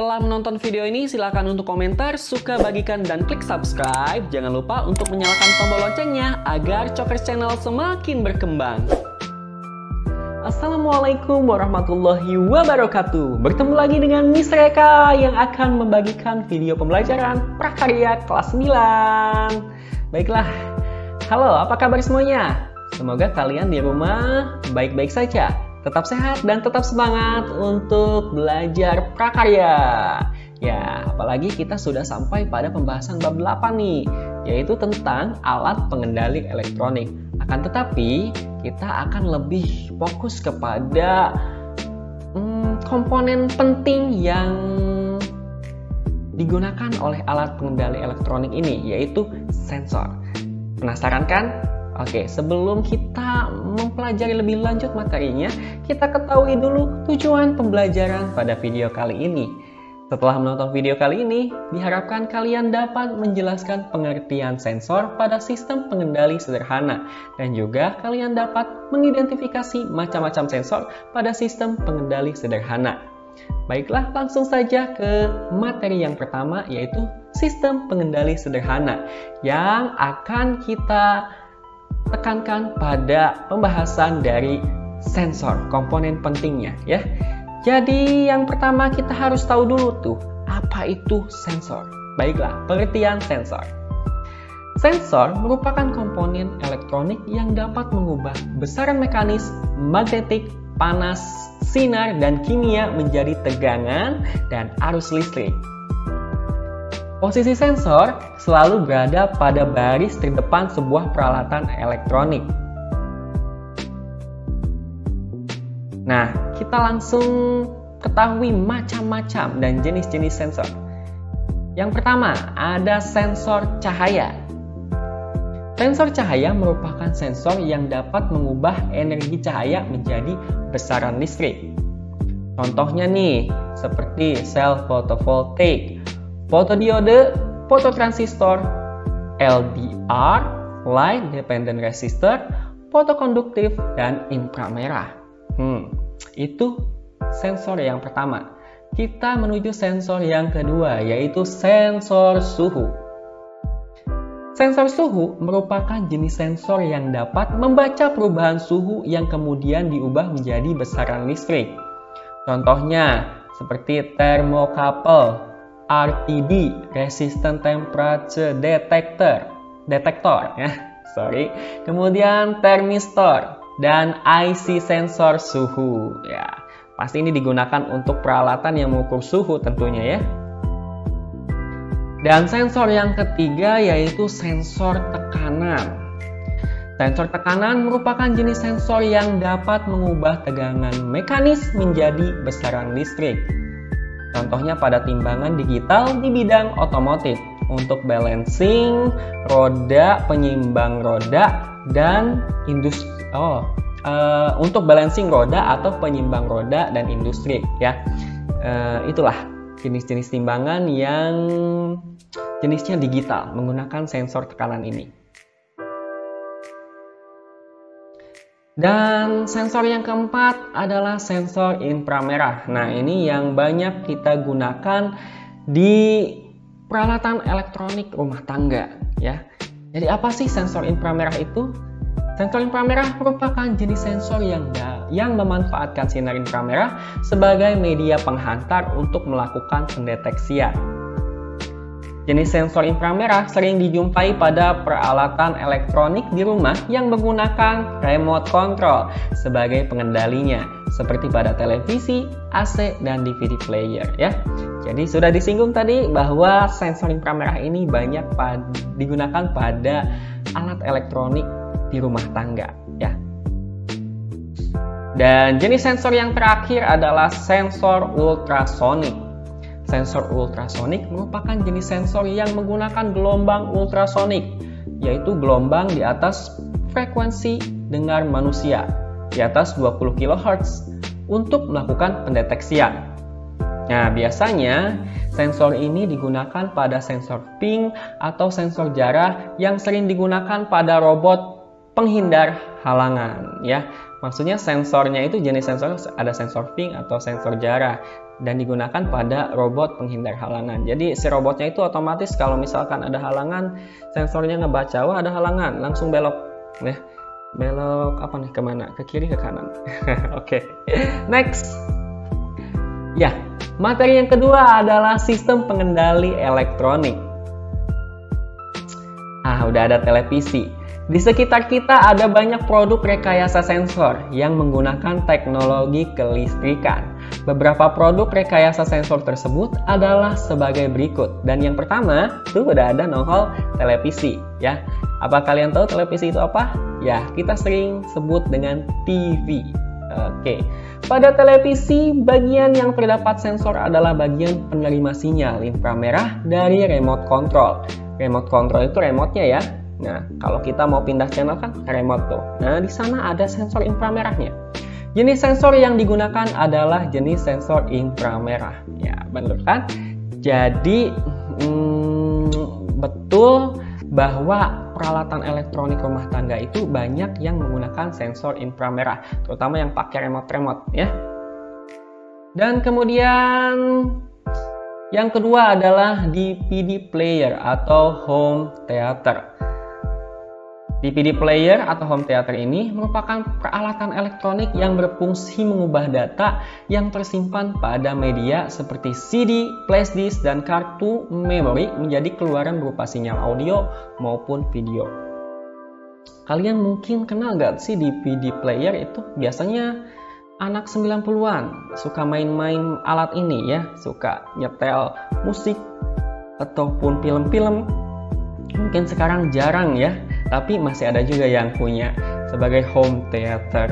Setelah menonton video ini, silakan untuk komentar, suka, bagikan, dan klik subscribe. Jangan lupa untuk menyalakan tombol loncengnya agar Cokers Channel semakin berkembang. Assalamualaikum warahmatullahi wabarakatuh. Bertemu lagi dengan Miss Reka yang akan membagikan video pembelajaran prakarya kelas 9. Baiklah, halo, apa kabar semuanya? Semoga kalian di rumah baik-baik saja. Tetap sehat dan tetap semangat untuk belajar prakarya. Ya, apalagi kita sudah sampai pada pembahasan bab 8 nih, yaitu tentang alat pengendali elektronik. Akan tetapi, kita akan lebih fokus kepada komponen penting yang digunakan oleh alat pengendali elektronik ini, yaitu sensor. Penasaran kan? Oke, sebelum kita mempelajari lebih lanjut materinya, kita ketahui dulu tujuan pembelajaran pada video kali ini. Setelah menonton video kali ini, diharapkan kalian dapat menjelaskan pengertian sensor pada sistem pengendali sederhana, dan juga kalian dapat mengidentifikasi macam-macam sensor pada sistem pengendali sederhana. Baiklah, langsung saja ke materi yang pertama, yaitu sistem pengendali sederhana, yang akan kita tekankan pada pembahasan dari sensor, komponen pentingnya ya. Jadi yang pertama kita harus tahu dulu tuh, apa itu sensor? Baiklah, pengertian sensor. Sensor merupakan komponen elektronik yang dapat mengubah besaran mekanis, magnetik, panas, sinar, dan kimia menjadi tegangan dan arus listrik. Posisi sensor selalu berada pada baris terdepan sebuah peralatan elektronik. Nah, kita langsung ketahui macam-macam dan jenis-jenis sensor. Yang pertama, ada sensor cahaya. Sensor cahaya merupakan sensor yang dapat mengubah energi cahaya menjadi besaran listrik. Contohnya nih, seperti sel fotovoltaik, fotodiode, fototransistor, LDR, light dependent resistor, fotokonduktif, dan inframerah. Itu sensor yang pertama. Kita menuju sensor yang kedua, yaitu sensor suhu. Sensor suhu merupakan jenis sensor yang dapat membaca perubahan suhu yang kemudian diubah menjadi besaran listrik. Contohnya seperti termokapel, RTD, resistant temperature detector ya. Kemudian termistor dan IC sensor suhu ya. Pasti ini digunakan untuk peralatan yang mengukur suhu tentunya ya. Dan sensor yang ketiga yaitu sensor tekanan. Sensor tekanan merupakan jenis sensor yang dapat mengubah tegangan mekanis menjadi besaran listrik. Contohnya pada timbangan digital di bidang otomotif untuk balancing roda, penyimbang roda, dan untuk balancing roda atau penyimbang roda dan industri ya. Itulah jenis-jenis timbangan yang jenisnya digital menggunakan sensor tekanan ini. Dan sensor yang keempat adalah sensor inframerah. Nah, ini yang banyak kita gunakan di peralatan elektronik rumah tangga ya. Jadi apa sih sensor inframerah itu? Sensor inframerah merupakan jenis sensor yang memanfaatkan sinar inframerah sebagai media penghantar untuk melakukan pendeteksian. Jenis sensor inframerah sering dijumpai pada peralatan elektronik di rumah yang menggunakan remote control sebagai pengendalinya, seperti pada televisi, AC, dan DVD player ya. Jadi sudah disinggung tadi bahwa sensor inframerah ini banyak digunakan pada alat elektronik di rumah tangga ya. Dan jenis sensor yang terakhir adalah sensor ultrasonik. Sensor ultrasonik merupakan jenis sensor yang menggunakan gelombang ultrasonik, yaitu gelombang di atas frekuensi dengar manusia, di atas 20 kHz, untuk melakukan pendeteksian. Nah, biasanya sensor ini digunakan pada sensor ping atau sensor jarak yang sering digunakan pada robot penghindar halangan ya. Maksudnya sensornya itu jenis sensor ada sensor ping atau sensor jarak. dan digunakan pada robot penghindar halangan. Jadi si robotnya itu otomatis kalau misalkan ada halangan, sensornya ngebaca, wah ada halangan, langsung belok, ya. Belok apa nih, kemana? Ke kiri, ke kanan. Oke. Next. Ya, materi yang kedua adalah sistem pengendali elektronik. Udah ada televisi. Di sekitar kita ada banyak produk rekayasa sensor yang menggunakan teknologi kelistrikan. Beberapa produk rekayasa sensor tersebut adalah sebagai berikut. Dan yang pertama, tuh udah ada nongol televisi, ya. Apa kalian tahu televisi itu apa? Ya, kita sering sebut dengan TV. Oke. Pada televisi, bagian yang terdapat sensor adalah bagian penerima sinyal inframerah dari remote control. Remote control itu remote-nya ya. Nah, kalau kita mau pindah channel kan remote tuh. Nah, di sana ada sensor inframerahnya. Jenis sensor yang digunakan adalah jenis sensor inframerah. Ya, benar kan? Jadi, betul bahwa peralatan elektronik rumah tangga itu banyak yang menggunakan sensor inframerah, terutama yang pakai remote ya. Dan kemudian yang kedua adalah DVD player atau home theater. DVD player atau home theater ini merupakan peralatan elektronik yang berfungsi mengubah data yang tersimpan pada media seperti CD, flash disk, dan kartu memori menjadi keluaran berupa sinyal audio maupun video. Kalian mungkin kenal gak sih DVD player itu? Biasanya anak 90-an suka main-main alat ini ya, suka nyetel musik ataupun film-film. Mungkin sekarang jarang ya, tapi masih ada juga yang punya sebagai home theater.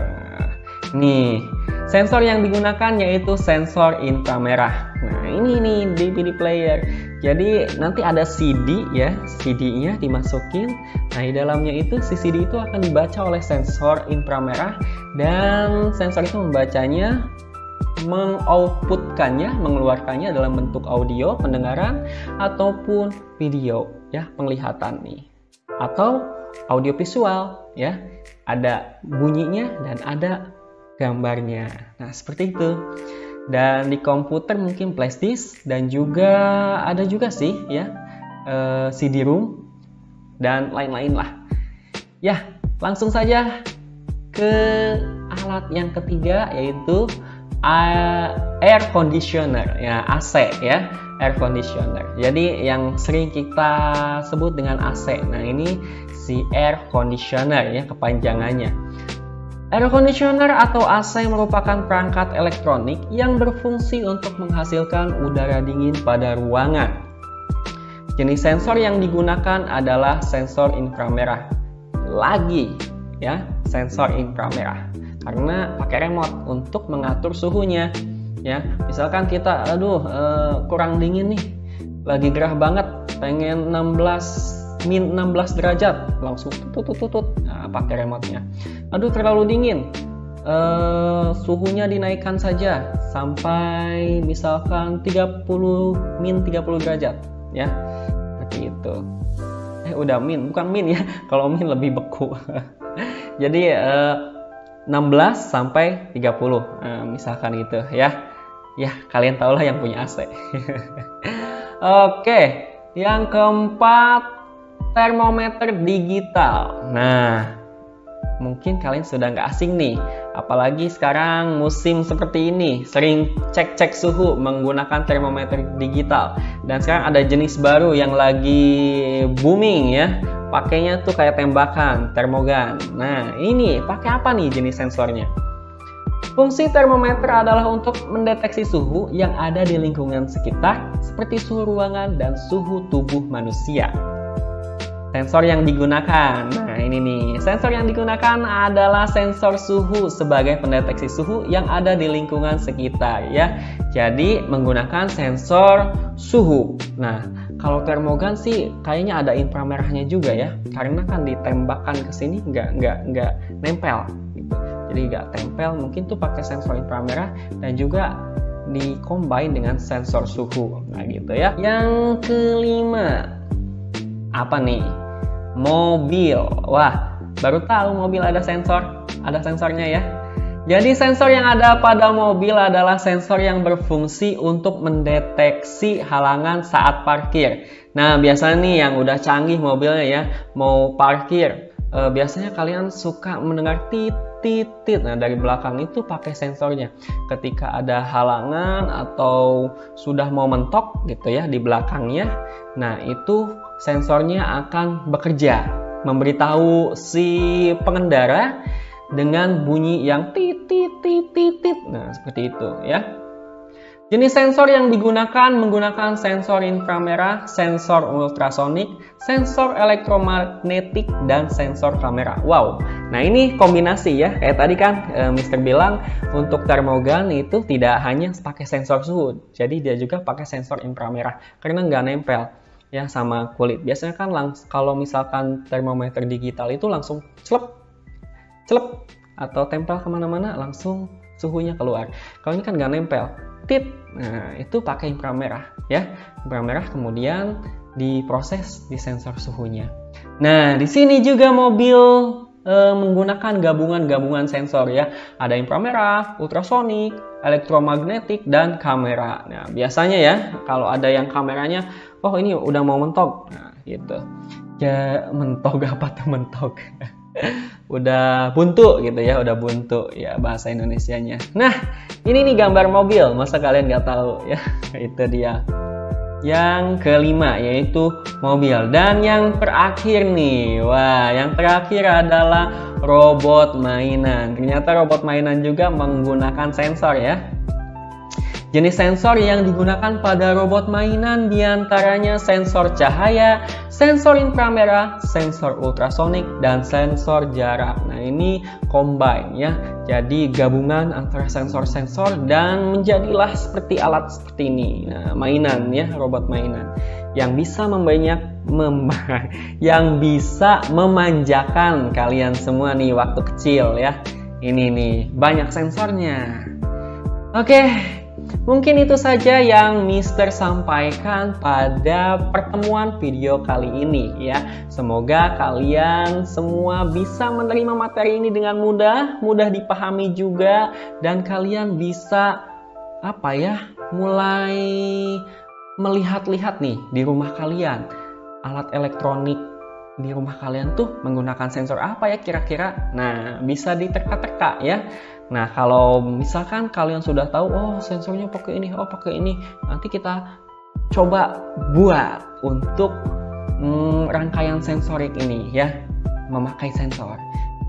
Nih, sensor yang digunakan yaitu sensor inframerah. Nah, ini nih DVD player. Jadi nanti ada CD ya, CD-nya dimasukin. Nah, di dalamnya itu si CD itu akan dibaca oleh sensor inframerah dan sensor itu membacanya, mengoutputkannya, mengeluarkannya dalam bentuk audio pendengaran ataupun video ya, penglihatan nih. Atau audio visual ya, ada bunyinya dan ada gambarnya. Nah, seperti itu. Dan di komputer mungkin flash disk dan juga ada juga sih ya CD-ROM dan lain-lain lah. Ya, langsung saja ke alat yang ketiga yaitu air conditioner ya, AC ya, air conditioner. Jadi yang sering kita sebut dengan AC. Nah, ini si air conditioner ya kepanjangannya. Air conditioner atau AC merupakan perangkat elektronik yang berfungsi untuk menghasilkan udara dingin pada ruangan. Jenis sensor yang digunakan adalah sensor inframerah. Lagi ya, sensor inframerah. Karena pakai remote untuk mengatur suhunya. Ya, misalkan kita kurang dingin nih. Lagi gerah banget, pengen min 16 derajat, langsung tutut. Nah, pakai remote-nya. Terlalu dingin, suhunya dinaikkan saja sampai misalkan min 30 derajat ya, seperti itu. Udah bukan min ya, kalau min lebih beku. Jadi 16 sampai 30 misalkan gitu ya. Ya, kalian tahulah yang punya AC. Oke, yang keempat, termometer digital. Nah, mungkin kalian sudah nggak asing nih, apalagi sekarang musim seperti ini, sering cek suhu menggunakan termometer digital. Dan sekarang ada jenis baru yang lagi booming ya, pakainya tuh kayak tembakan, termogan. Nah, ini pakai apa nih jenis sensornya? Fungsi termometer adalah untuk mendeteksi suhu yang ada di lingkungan sekitar, seperti suhu ruangan dan suhu tubuh manusia. Sensor yang digunakan, nah ini nih, sensor yang digunakan adalah sensor suhu sebagai pendeteksi suhu yang ada di lingkungan sekitar ya. Jadi menggunakan sensor suhu. Nah, kalau termogan sih kayaknya ada inframerahnya juga ya, karena kan ditembakkan ke sini nggak nempel. Gitu. Jadi nggak tempel, mungkin tuh pakai sensor inframerah dan juga di-combine dengan sensor suhu. Nah gitu ya. Yang kelima, apa nih? Mobil. Wah, baru tahu mobil ada sensornya ya. Jadi sensor yang ada pada mobil adalah sensor yang berfungsi untuk mendeteksi halangan saat parkir. Nah, biasanya nih yang udah canggih mobilnya ya, mau parkir, biasanya kalian suka mendengar titit. Nah, dari belakang itu pakai sensornya. Ketika ada halangan atau sudah mau mentok gitu ya di belakangnya, nah itu sensornya akan bekerja, memberitahu si pengendara dengan bunyi yang titit. Nah, seperti itu ya. Jenis sensor yang digunakan menggunakan sensor inframerah, sensor ultrasonik, sensor elektromagnetik, dan sensor kamera. Wow, nah ini kombinasi ya. Kayak tadi kan Mister bilang untuk termogan itu tidak hanya pakai sensor suhu, jadi dia juga pakai sensor inframerah karena nggak nempel ya sama kulit. Biasanya kan kalau misalkan termometer digital itu langsung celep atau tempel kemana-mana langsung suhunya keluar. Kalau ini kan nggak nempel, nah itu pakai inframerah ya. Inframerah kemudian diproses di sensor suhunya. Nah di sini juga mobil menggunakan gabungan sensor ya. Ada inframerah, ultrasonik, elektromagnetik, dan kamera. Nah biasanya ya kalau ada yang kameranya, oh ini udah mau mentok, nah gitu ya. Mentok apa tuh mentok? Udah buntu gitu ya, udah buntu ya bahasa Indonesianya. Nah ini nih gambar mobil, masa kalian nggak tahu ya? Itu dia yang kelima, yaitu mobil. Dan yang terakhir nih, wah yang terakhir adalah robot mainan. Ternyata robot mainan juga menggunakan sensor ya. Jenis sensor yang digunakan pada robot mainan diantaranya sensor cahaya, sensor inframerah, sensor ultrasonik, dan sensor jarak. Nah ini combine ya, jadi gabungan antara sensor-sensor dan menjadilah seperti alat seperti ini. Nah mainan ya, robot mainan yang bisa yang bisa memanjakan kalian semua nih waktu kecil ya. Ini nih banyak sensornya. Oke. Mungkin itu saja yang Mister sampaikan pada pertemuan video kali ini ya. Semoga kalian semua bisa menerima materi ini dengan mudah dipahami juga, dan kalian bisa mulai melihat-lihat nih di rumah kalian, alat elektronik di rumah kalian tuh menggunakan sensor apa ya kira-kira. Nah, bisa diterka-terka ya. Nah, kalau misalkan kalian sudah tahu, oh sensornya pakai ini, nanti kita coba buat untuk rangkaian sensorik ini ya, memakai sensor.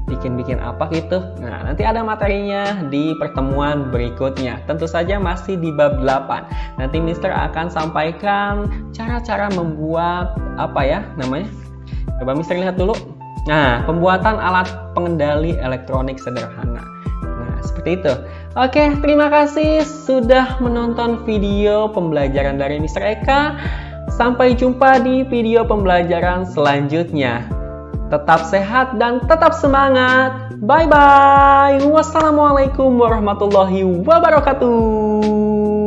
Bikin apa gitu. Nah, nanti ada materinya di pertemuan berikutnya. Tentu saja masih di bab 8. Nanti Mister akan sampaikan cara-cara membuat Coba Mister lihat dulu. Nah, pembuatan alat pengendali elektronik sederhana. Seperti itu. Oke, terima kasih sudah menonton video pembelajaran dari Mister Eka. Sampai jumpa di video pembelajaran selanjutnya. Tetap sehat dan tetap semangat. Bye-bye. Wassalamualaikum warahmatullahi wabarakatuh.